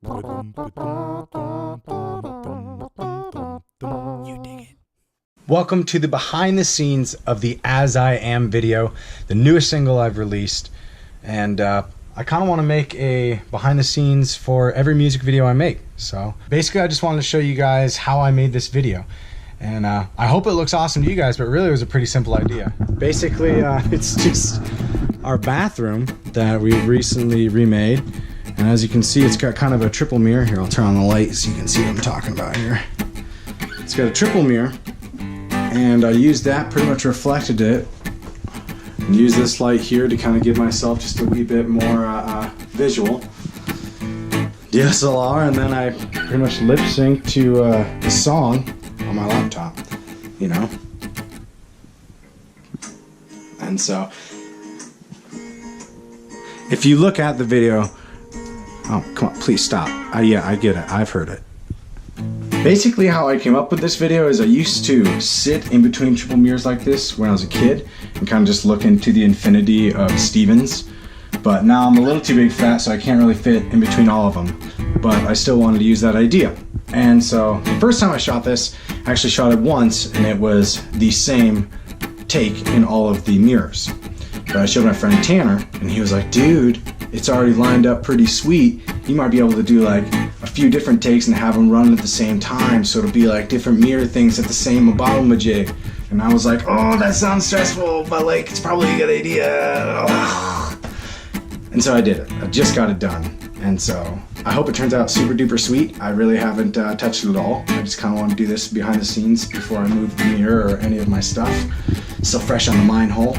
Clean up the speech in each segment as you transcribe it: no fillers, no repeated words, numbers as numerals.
You dig it. Welcome to the behind the scenes of the As I Am video, the newest single I've released. And I kind of want to make a behind the scenes for every music video I make. So basically I just wanted to show you guys how I made this video. And I hope it looks awesome to you guys, but really it was a pretty simple idea. Basically it's just our bathroom that we recently remade. And as you can see, it's got kind of a triple mirror. Here, I'll turn on the light so you can see what I'm talking about here. It's got a triple mirror, and I used that, pretty much reflected it, and used this light here to kind of give myself just a wee bit more visual. DSLR, and then I pretty much lip synced to the song on my laptop, you know? And so, if you look at the video, oh, come on, please stop. Yeah, I get it. I've heard it. Basically, how I came up with this video is I used to sit in between triple mirrors like this when I was a kid and kind of just look into the infinity of Stevens. But now I'm a little too big fat, so I can't really fit in between all of them. But I still wanted to use that idea. And so the first time I shot this, I actually shot it once, and it was the same take in all of the mirrors. But I showed my friend Tanner, and he was like, dude, it's already lined up pretty sweet. You might be able to do like a few different takes and have them run at the same time, so it'll be like different mirror things at the same jig. And I was like, oh, that sounds stressful, but like it's probably a good idea. Ugh. And so I did it. I just got it done. And so I hope it turns out super duper sweet. I really haven't touched it at all. I just kind of want to do this behind the scenes before I move the mirror or any of my stuff. Still fresh on the mind hole.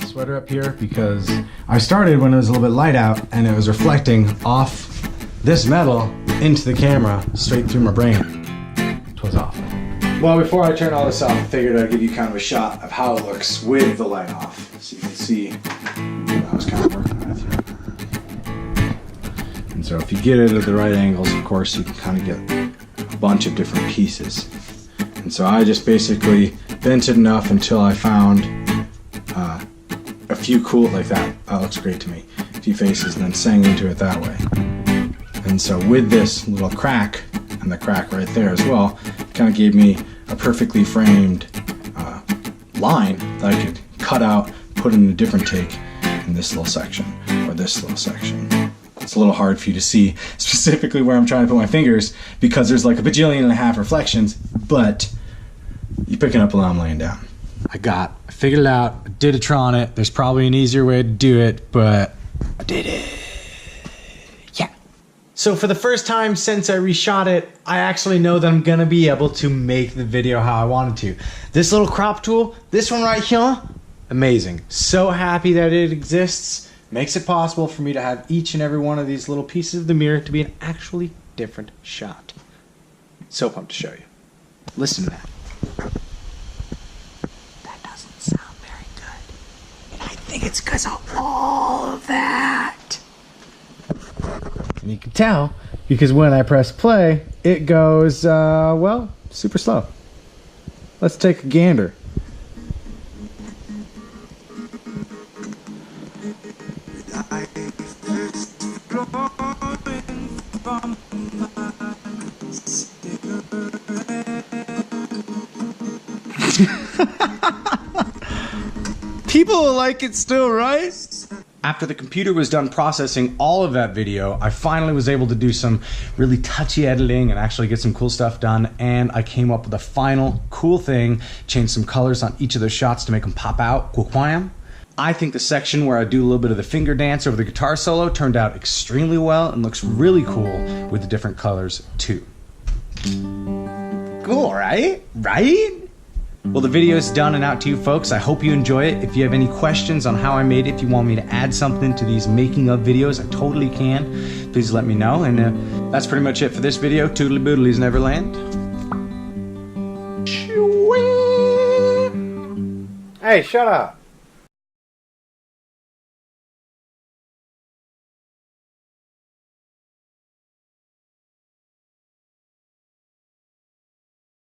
Sweater up here because I started when it was a little bit light out and it was reflecting off this metal into the camera straight through my brain. It was awful. Well, before I turn all this off, I figured I'd give you kind of a shot of how it looks with the light off, so you can see what I was kind of working with. And so if you get it at the right angles, of course, you can kind of get a bunch of different pieces. And so I just basically bent it enough until I found a few cool, like that looks great to me, a few faces, and then sang into it that way. And so with this little crack, and the crack right there as well, it kind of gave me a perfectly framed line that I could cut out, put in a different take in this little section, or this little section. It's a little hard for you to see specifically where I'm trying to put my fingers, because there's like a bajillion and a half reflections, but you're picking up while I'm laying down. I figured it out, I did a try on it. There's probably an easier way to do it, but I did it. Yeah. So for the first time since I reshot it, I actually know that I'm gonna be able to make the video how I wanted to. This little crop tool, this one right here, amazing. So happy that it exists. Makes it possible for me to have each and every one of these little pieces of the mirror to be an actually different shot. So pumped to show you. Listen to that. I think it's because of all of that. And you can tell because when I press play, it goes, well, super slow. Let's take a gander. People like it still, right? After the computer was done processing all of that video, I finally was able to do some really touchy editing and actually get some cool stuff done, and I came up with a final cool thing, changed some colors on each of those shots to make them pop out. I think the section where I do a little bit of the finger dance over the guitar solo turned out extremely well and looks really cool with the different colors too. Cool, right? Right? Well, the video is done and out to you folks. I hope you enjoy it. If you have any questions on how I made it, if you want me to add something to these making of videos, I totally can. Please let me know. And that's pretty much it for this video. Toodly boodlies Neverland. Hey, shut up.